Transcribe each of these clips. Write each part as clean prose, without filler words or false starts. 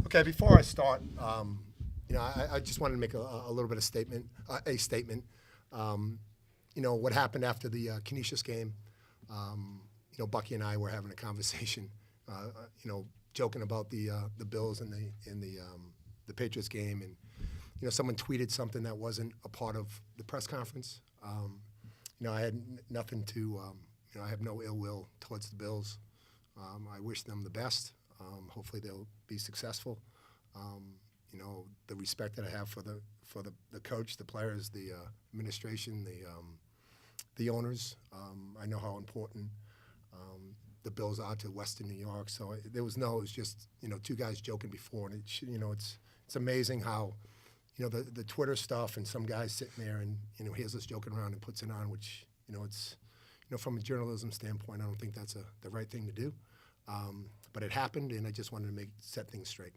Okay, before I start, I just wanted to make a little bit of statement, a statement. Um, what happened after the Canisius game. Bucky and I were having a conversation. Joking about the Bills and the Patriots game, and someone tweeted something that wasn't a part of the press conference. I had nothing to. I have no ill will towards the Bills. I wish them the best. Hopefully they'll be successful. The respect that I have for the coach, the players, the administration, the owners. I know how important the Bills are to Western New York. So it was just two guys joking before, and it's amazing how the Twitter stuff and some guys sitting there and hears us joking around and puts it on, which it's from a journalism standpoint, I don't think that's the right thing to do. But it happened, and I just wanted to set things straight.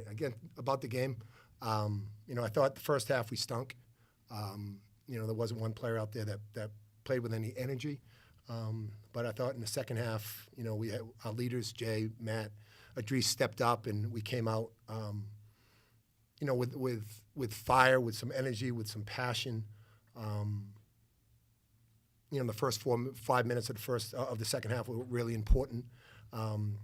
Again, about the game, I thought the first half we stunk. There wasn't one player out there that played with any energy. But I thought in the second half, we had our leaders, Jay, Matt, Adrice stepped up, and we came out, with fire, with some energy, with some passion. The first 5 minutes of the second half were really important. And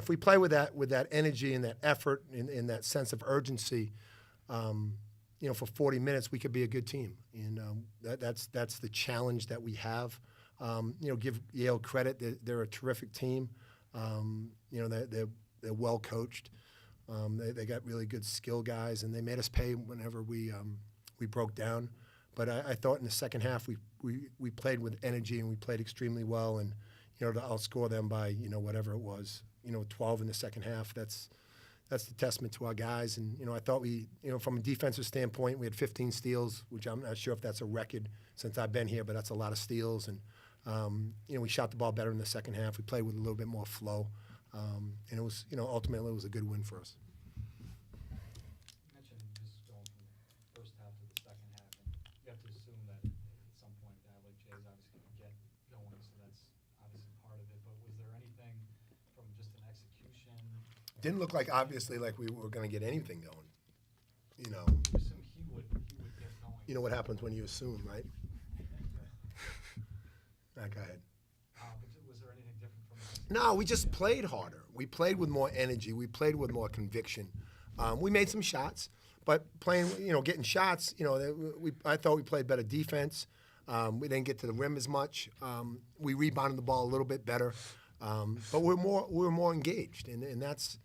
if we play with that energy and that effort and that sense of urgency, for 40 minutes, we could be a good team. And that's the challenge that we have. Give Yale credit; they're a terrific team. They're well coached. They got really good skill guys, and they made us pay whenever we broke down. But I thought in the second half we played with energy and we played extremely well, and to outscore them by whatever it was, 12 in the second half. That's the testament to our guys. And I thought we from a defensive standpoint, we had 15 steals, which I'm not sure if that's a record since I've been here, but that's a lot of steals. And we shot the ball better in the second half. We played with a little bit more flow, and it was ultimately it was a good win for us. You mentioned just going from the first half to the second half, and you have to assume that at some point a guy like Jay is obviously going to get going, so that's obviously part of it. But was there anything from just an execution? Didn't look like obviously like we were going to get anything going. You assume he would get going. You know what happens when you assume, right? Go ahead. But was there anything different from? No, we just played harder. We played with more energy. We played with more conviction. We made some shots, but playing, getting shots, I thought we played better defense. We didn't get to the rim as much. We rebounded the ball a little bit better, but we were more engaged, and that's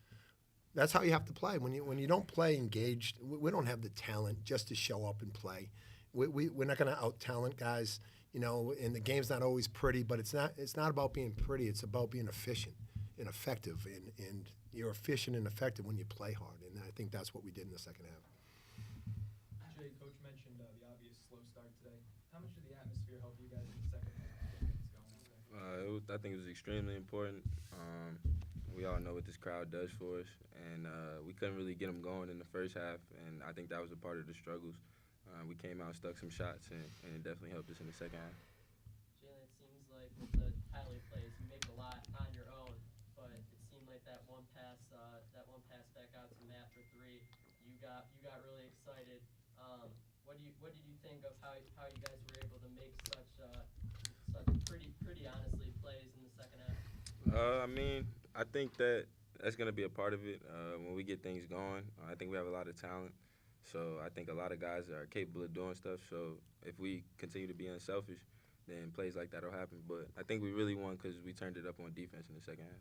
how you have to play. When you don't play engaged, we don't have the talent just to show up and play. We're not going to out-talent guys. And the game's not always pretty, but it's not about being pretty. It's about being efficient and effective. And you're efficient and effective when you play hard. And I think that's what we did in the second half. Jay, Coach mentioned the obvious slow start today. How much did the atmosphere help you guys in the second half to get things going out there? I think it was extremely important. We all know what this crowd does for us, and we couldn't really get them going in the first half, and I think that was a part of the struggles. We came out, stuck some shots, and it definitely helped us in the second half. Jalen, it seems like with the Tyler plays, you make a lot on your own, but it seemed like that one pass back out to Matt for three, you got really excited. What did you think of how you guys were able to make such pretty honestly plays in the second half? I think that's going to be a part of it. When we get things going, I think we have a lot of talent. So I think a lot of guys are capable of doing stuff. So if we continue to be unselfish, then plays like that will happen. But I think we really won because we turned it up on defense in the second half.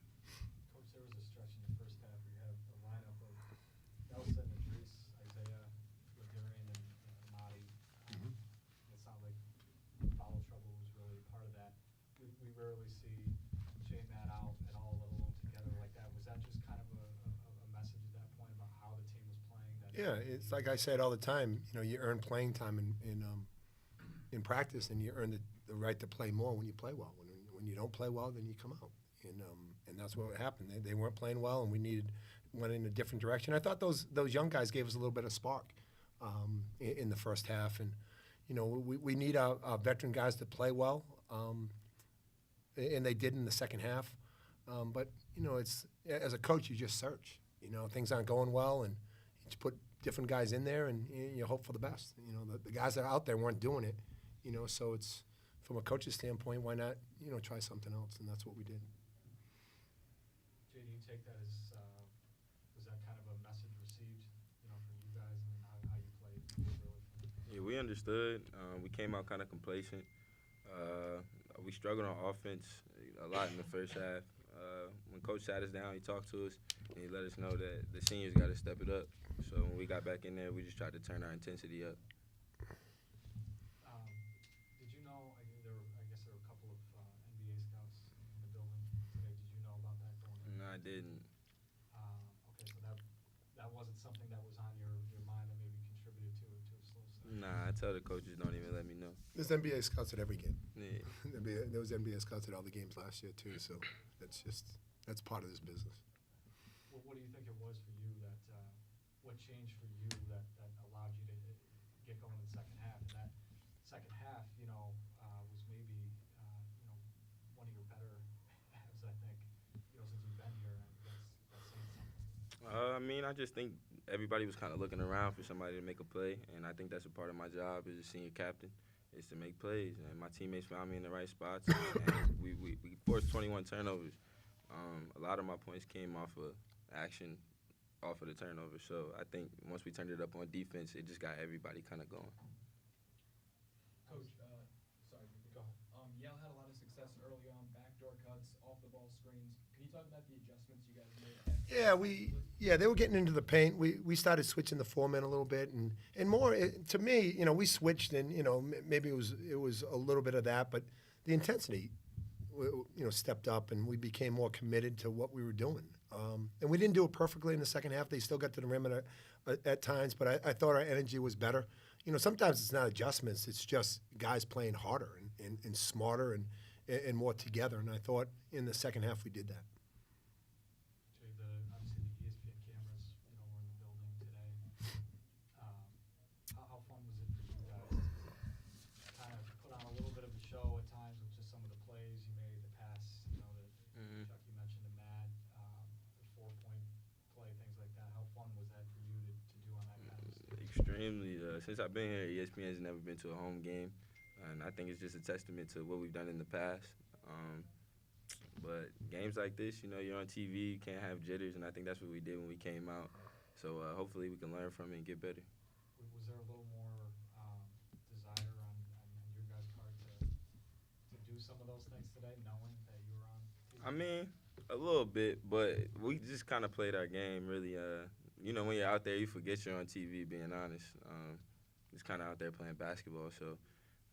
Coach, there was a stretch in the first half where you have a lineup of Nelson, Adrice, Isaiah, Ladurian, and Amadi. It sounded like foul trouble was really part of that. We rarely see Jay Matt out at all, let alone together like that. Was that just kind of a message at that point about how the team was playing? Yeah, it's like I said all the time. You earn playing time in practice, and you earn the right to play more when you play well. When you don't play well, then you come out, and that's what happened. They weren't playing well, and we went in a different direction. I thought those young guys gave us a little bit of spark in the first half, and we need our veteran guys to play well, and they did in the second half. But it's as a coach, you just search. You know, things aren't going well, and you just put different guys in there, and you hope for the best. You know, the guys that are out there weren't doing it. You know, so it's from a coach's standpoint, why not try something else, and that's what we did. Jay, do you take that as, was that kind of a message received, for you guys and how you played really? Yeah, we understood. We came out kind of complacent. We struggled on offense a lot in the first half. When Coach sat us down, he talked to us, and he let us know that the seniors got to step it up. So when we got back in there, we just tried to turn our intensity up. Did you know, I guess there were a couple of NBA scouts in the building today. Did you know about that going in? No, I didn't. Okay, so that wasn't something that was on your mind that maybe contributed to a slow start? Nah, I tell the coaches don't even let me know. There's NBA scouts at every game. Yeah. There was NBA scouts at all the games last year too, so that's part of this business. Well, what do you think it was for you that, what changed for you that allowed you to get going in the second half? And that second half, was maybe, one of your better halves, I think, since you've been here, and that's saying something. I just think everybody was kind of looking around for somebody to make a play, and I think that's a part of my job as a senior captain, is to make plays. And my teammates found me in the right spots, and we forced 21 turnovers. A lot of my points came off of action, off of the turnover. So I think once we turned it up on defense, it just got everybody kind of going. Coach, sorry. Go ahead. Yale had a lot of success early on, backdoor cuts, off-the-ball screens. Can you talk about the adjustments you guys made? They were getting into the paint. We started switching the four men a little bit, and more to me, we switched, and maybe it was a little bit of that, but the intensity, stepped up, and we became more committed to what we were doing. And we didn't do it perfectly in the second half. They still got to the rim at times, but I thought our energy was better. Sometimes it's not adjustments; it's just guys playing harder and smarter and more together. And I thought in the second half we did that. Obviously the ESPN cameras, were in the building today. How fun was it for you guys to kind of put on a little bit of a show at times with just some of the plays you made, the pass, that Chuck, you mentioned to Matt, the 4-point play, things like that. How fun was that for you to do on that kind of stage? Extremely. Since I've been here, ESPN has never been to a home game, and I think it's just a testament to what we've done in the past. But games like this, you're on TV, you can't have jitters, and I think that's what we did when we came out. So hopefully we can learn from it and get better. Was there a little more desire on your guys' part to do some of those things today, knowing that you were on TV? A little bit, but we just kind of played our game, really. When you're out there, you forget you're on TV, being honest. Just kind of out there playing basketball. So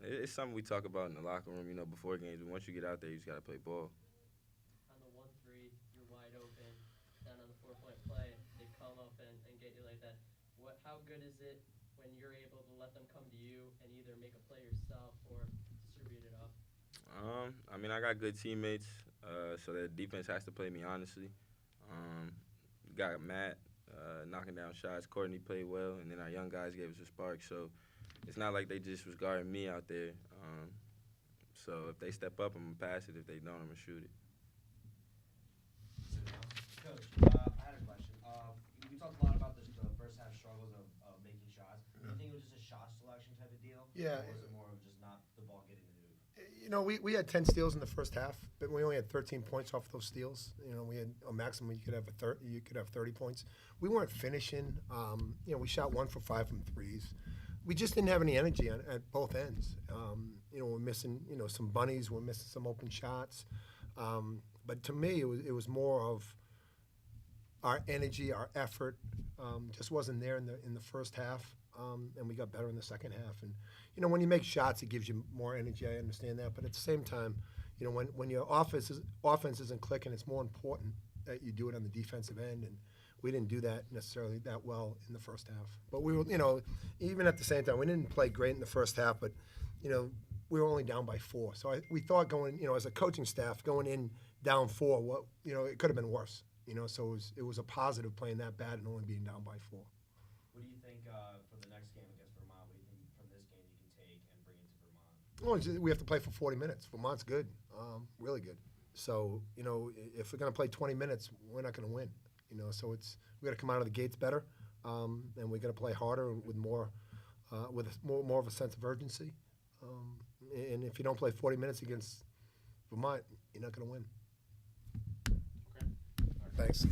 it's something we talk about in the locker room, before games. But once you get out there, you just got to play ball. On the 1-3, you're wide open. Then on the 4-point play, they come up and get you like that. How good is it when you're able to let them come to you and either make a play yourself or distribute it up? I got good teammates, so the defense has to play me honestly. Got Matt knocking down shots. Courtney played well, and then our young guys gave us a spark. So it's not like they just was guarding me out there. So if they step up, I'm going to pass it. If they don't, I'm going to shoot it. Coach, I had a question. We talked a lot about the first half struggles of making shots. Do you think it was just a shot selection type of deal? Yeah. Or was it more of just not the ball getting to the hoop? We had 10 steals in the first half, but we only had 13 points off those steals. We had a maximum you could have 30 points. We weren't finishing. We shot 1 for 5 from threes. We just didn't have any energy at both ends. We're missing some bunnies. We're missing some open shots. But to me, it was more of our energy, our effort, just wasn't there in the first half. And we got better in the second half. And when you make shots, it gives you more energy. I understand that, but at the same time, when your offense isn't clicking, it's more important that you do it on the defensive end. And we didn't do that necessarily that well in the first half. But we were, even at the same time, we didn't play great in the first half. But we were only down by 4. So we thought going, as a coaching staff, going in down 4, it could have been worse. So it was a positive playing that bad and only being down by 4. What do you think for the next game against Vermont? What do you think from this game you can take and bring it to Vermont? Well, we have to play for 40 minutes. Vermont's good, really good. So, if we're going to play 20 minutes, we're not going to win. You know, so we got to come out of the gates better, and we got to play harder with more of a sense of urgency. And if you don't play 40 minutes against Vermont, you're not going to win. Okay. Thanks.